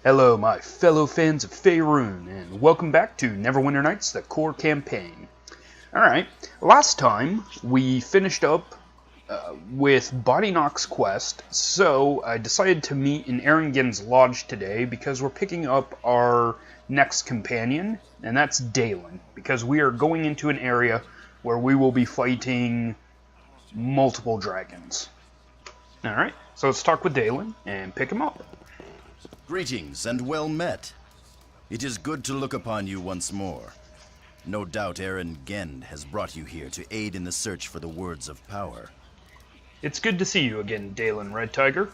Hello, my fellow fans of Faerun, and welcome back to Neverwinter Nights, the core campaign. Alright, last time we finished up with Bodynock's quest, so I decided to meet in Erringen's lodge today because we're picking up our next companion, and that's Dalen, because we are going into an area where we will be fighting multiple dragons. Alright, so let's talk with Dalen and pick him up. Greetings and well met. It is good to look upon you once more. No doubt Erringen has brought you here to aid in the search for the words of power. It's good to see you again, Dalen Red Tiger.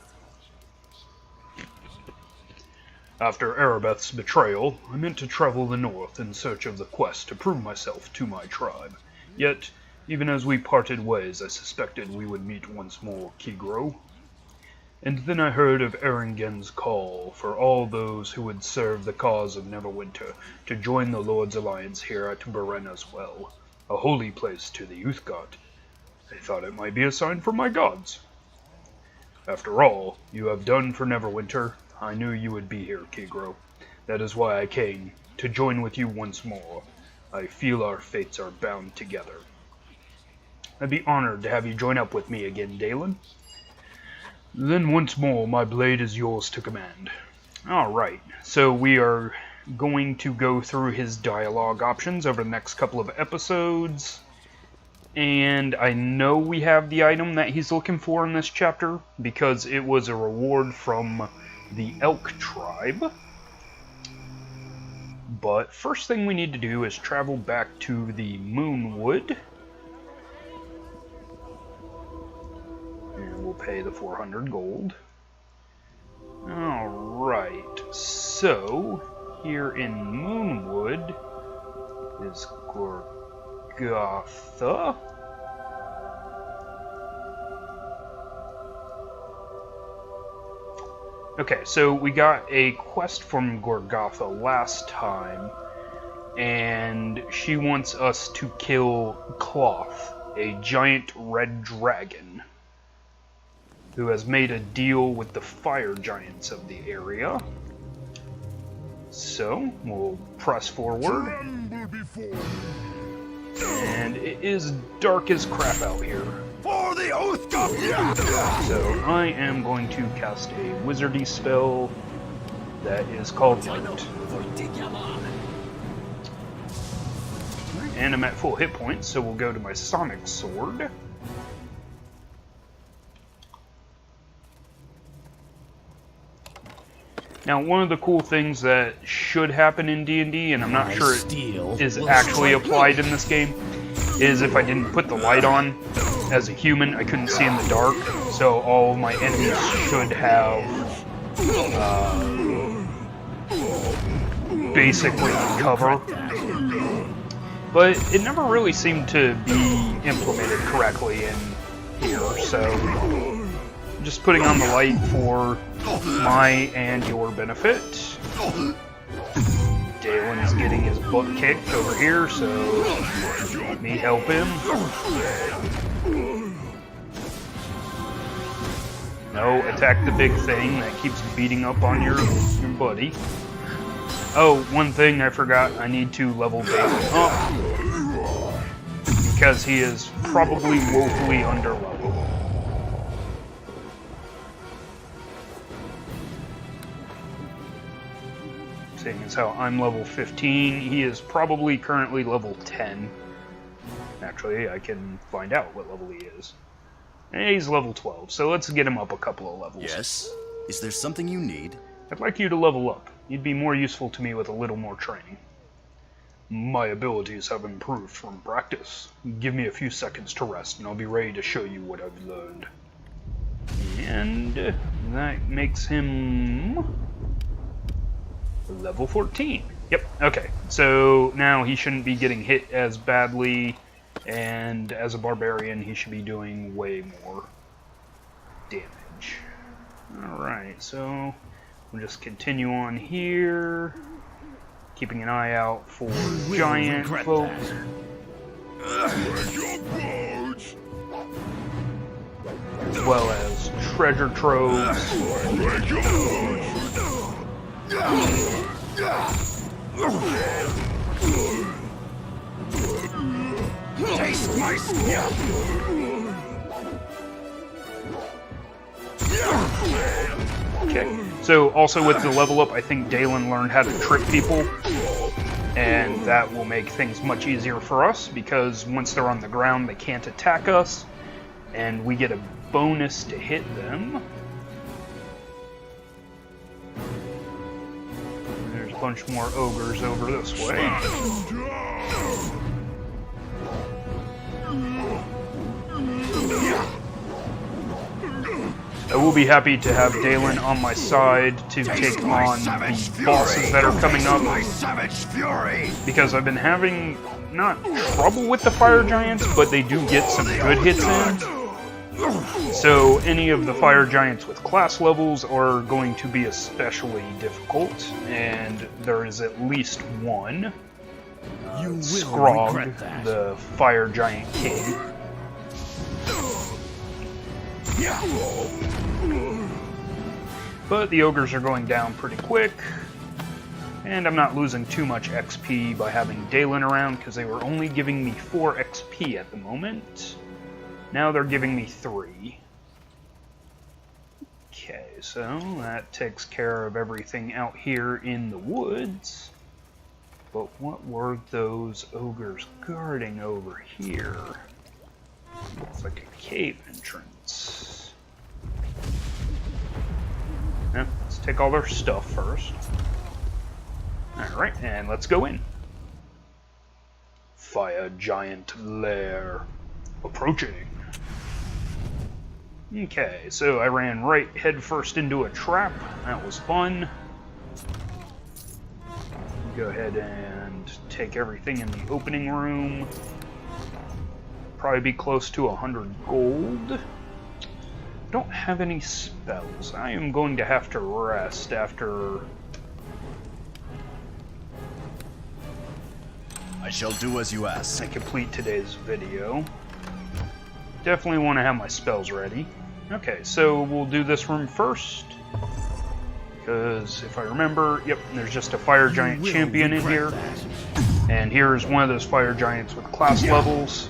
After Erebeth's betrayal, I meant to travel the north in search of the quest to prove myself to my tribe. Yet, even as we parted ways, I suspected we would meet once more, Kigro. And then I heard of Erringen's call for all those who would serve the cause of Neverwinter to join the Lord's Alliance here at Berenna's Well, a holy place to the Youth God. I thought it might be a sign from my gods. After all you have done for Neverwinter, I knew you would be here, Kigro. That is why I came, to join with you once more. I feel our fates are bound together. I'd be honored to have you join up with me again, Dalen. Then once more, my blade is yours to command. Alright, so we are going to go through his dialogue options over the next couple of episodes. And I know we have the item that he's looking for in this chapter, because it was a reward from the Elk tribe. But first thing we need to do is travel back to the Moonwood. And we'll pay the 400 gold. Alright, so here in Moonwood is Gorgatha. Okay, so we got a quest from Gorgatha last time, and she wants us to kill Cloth, a giant red dragon, who has made a deal with the Fire Giants of the area. So, we'll press forward. And it is dark as crap out here. For the oath of So, I am going to cast a wizardy spell that is called Light. And I'm at full hit points, so we'll go to my Sonic Sword. Now, one of the cool things that should happen in D&D, and I'm not sure it is actually applied in this game, is if I didn't put the light on as a human, I couldn't see in the dark, so all of my enemies should have basically cover. But it never really seemed to be implemented correctly in here, so just putting on the light for my and your benefit. Dalen's getting his butt kicked over here, so let me help him. No, attack the big thing that keeps beating up on your buddy. Oh, one thing I forgot, I need to level Dalen up, because he is probably woefully underleveled. Seeing as how I'm level 15, he is probably currently level 10. Actually, I can find out what level he is. And he's level 12, so let's get him up a couple of levels. Yes? Is there something you need? I'd like you to level up. You'd be more useful to me with a little more training. My abilities have improved from practice. Give me a few seconds to rest, and I'll be ready to show you what I've learned. And that makes him level 14. Yep, okay. So now he shouldn't be getting hit as badly, and as a barbarian he should be doing way more damage. Alright, so we'll just continue on here, keeping an eye out for giant folks. As well as treasure troves. Taste my skin! Okay, so also with the level up, I think Dalen learned how to trick people, and that will make things much easier for us, because once they're on the ground, they can't attack us, and we get a bonus to hit them. There's a bunch more ogres over this way. I will be happy to have Dalen on my side to take on the bosses that are coming up, because I've been having, not trouble with the Fire Giants, but they do get some good hits in. So any of the Fire Giants with class levels are going to be especially difficult, and there is at least one, Scrog, the Fire Giant King. But the ogres are going down pretty quick, and I'm not losing too much XP by having Dalen around, because they were only giving me 4 XP at the moment. Now they're giving me 3. Okay, so that takes care of everything out here in the woods. But what were those ogres guarding over here? Looks like a cave entrance. Now, let's take all their stuff first. Alright, and let's go in. Fire Giant Lair. Approaching. Okay, so I ran right headfirst into a trap. That was fun. Go ahead and take everything in the opening room. Probably be close to 100 gold. Don't have any spells. I am going to have to rest after... I shall do as you ask. I complete today's video. Definitely want to have my spells ready. Okay, so we'll do this room first. Because if I remember, yep, there's just a Fire Giant champion in here. And here's one of those Fire Giants with class levels.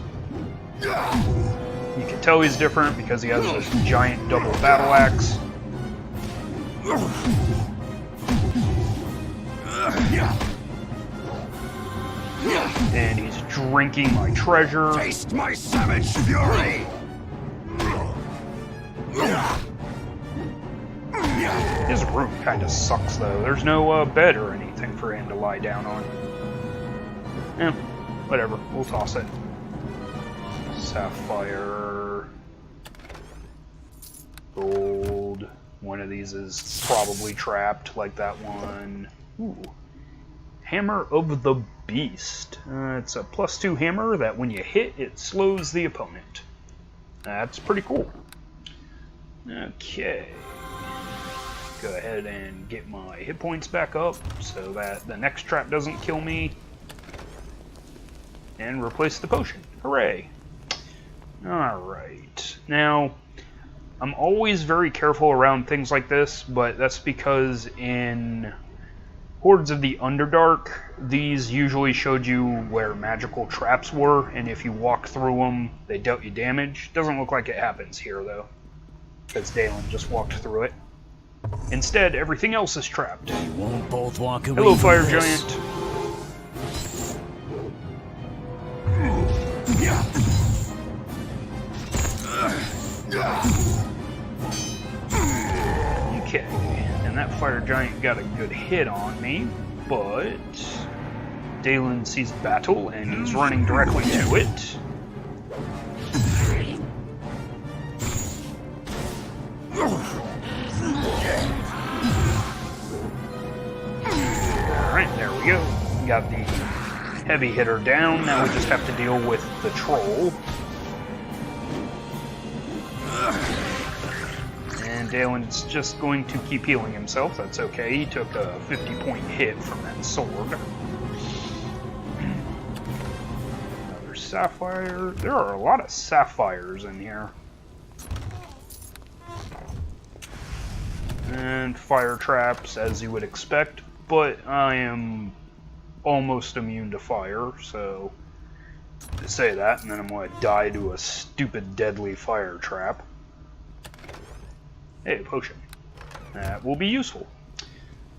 You can tell he's different because he has this giant double battle axe. And he's drinking my treasure. Taste my savage fury! His room kind of sucks though. There's no bed or anything for him to lie down on. Eh, whatever. We'll toss it. Sapphire. Gold. One of these is probably trapped, like that one. Ooh. Hammer of the Beast. It's a +2 hammer that when you hit, it slows the opponent. That's pretty cool. Okay. Go ahead and get my hit points back up so that the next trap doesn't kill me. And replace the potion. Hooray! Alright. Now, I'm always very careful around things like this, but that's because in Hordes of the Underdark, these usually showed you where magical traps were, and if you walked through them, they dealt you damage. Doesn't look like it happens here, though, because Dalen just walked through it. Instead, everything else is trapped. We won't both walk away. Hello, Fire Giant. Okay, and that Fire Giant got a good hit on me, but Dalen sees battle and he's running directly to it. Alright, there we go. Got the heavy hitter down. Now we just have to deal with the troll. And Dalen's just going to keep healing himself. That's okay. He took a 50-point hit from that sword. Another sapphire. There are a lot of sapphires in here. And fire traps, as you would expect, but I am almost immune to fire, so to say that, and then I'm going to die to a stupid deadly fire trap. Hey, a potion. That will be useful.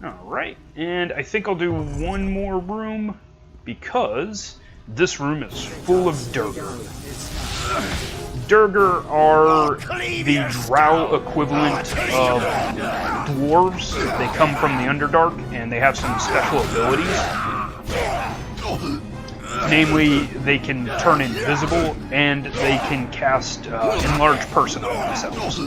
Alright, and I think I'll do one more room, because this room is full of Durgar. Durgar are the drow equivalent of dwarves. They come from the Underdark, and they have some special abilities. Namely, they can turn invisible, and they can cast Enlarge Person on themselves.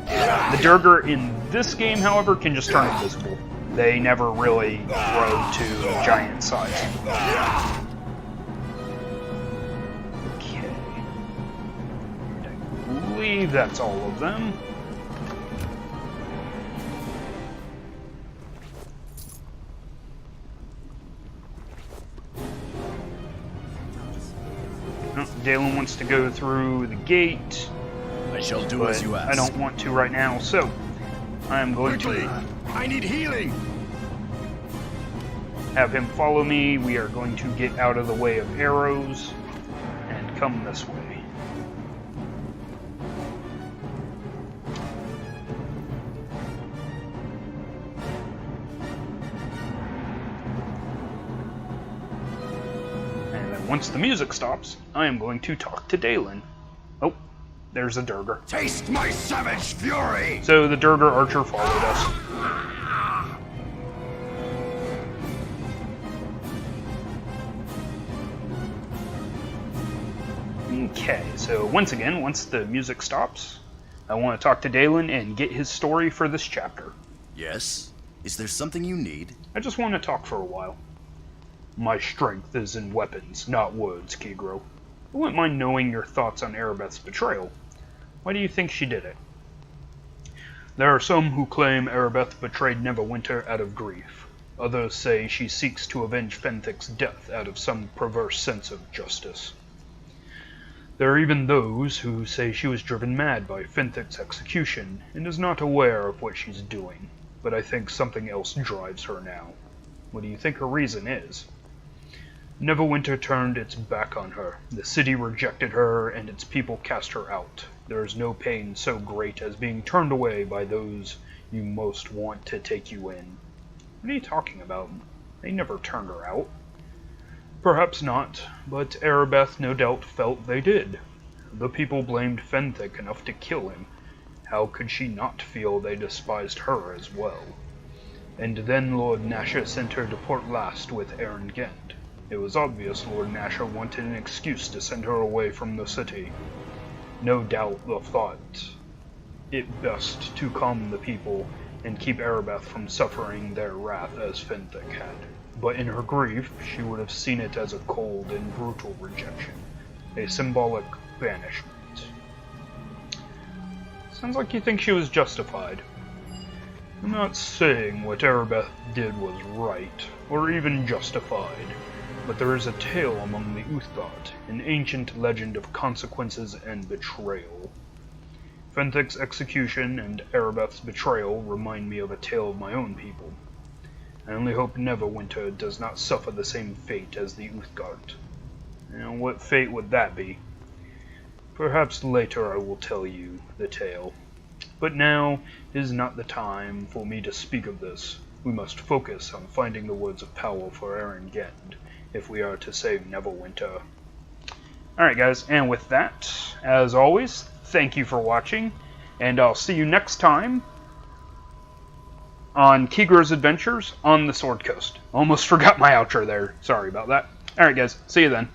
The Durgar in this game, however, can just turn invisible. They never really grow to giant size. Okay. I believe that's all of them. Dalen wants to go through the gate. I shall do as you ask. I don't want to right now, so I am going to I need healing. have him follow me. We are going to get out of the way of arrows and come this way. Once the music stops, I am going to talk to Dalen. Oh, there's a Durgar. Taste my savage fury! So the Durgar archer followed us. Okay, so once again, once the music stops, I want to talk to Dalen and get his story for this chapter. Yes? Is there something you need? I just want to talk for a while. My strength is in weapons, not words, Kegro. I wouldn't mind knowing your thoughts on Erebeth's betrayal. Why do you think she did it? There are some who claim Erebeth betrayed Neverwinter out of grief. Others say she seeks to avenge Fenthic's death out of some perverse sense of justice. There are even those who say she was driven mad by Fenthic's execution and is not aware of what she's doing, but I think something else drives her now. What do you think her reason is? Neverwinter turned its back on her. The city rejected her, and its people cast her out. There is no pain so great as being turned away by those you most want to take you in. What are you talking about? They never turned her out. Perhaps not, but Erebeth no doubt felt they did. The people blamed Fenthic enough to kill him. How could she not feel they despised her as well? And then Lord Nasha sent her to Port Last with Erengend. It was obvious Lord Nasha wanted an excuse to send her away from the city. No doubt the thought it best to calm the people and keep Erebeth from suffering their wrath as Fenthic had. But in her grief, she would have seen it as a cold and brutal rejection, a symbolic banishment. Sounds like you think she was justified. I'm not saying what Erebeth did was right, or even justified. But there is a tale among the Uthgardt, an ancient legend of consequences and betrayal. Fenthic's execution and Erebeth's betrayal remind me of a tale of my own people. I only hope Neverwinter does not suffer the same fate as the Uthgardt. And what fate would that be? Perhaps later I will tell you the tale. But now is not the time for me to speak of this. We must focus on finding the words of power for Erengend, if we are to save Neverwinter. Alright guys, and with that, as always, thank you for watching, and I'll see you next time on Kegro's Adventures on the Sword Coast. Almost forgot my outro there, sorry about that. Alright guys, see you then.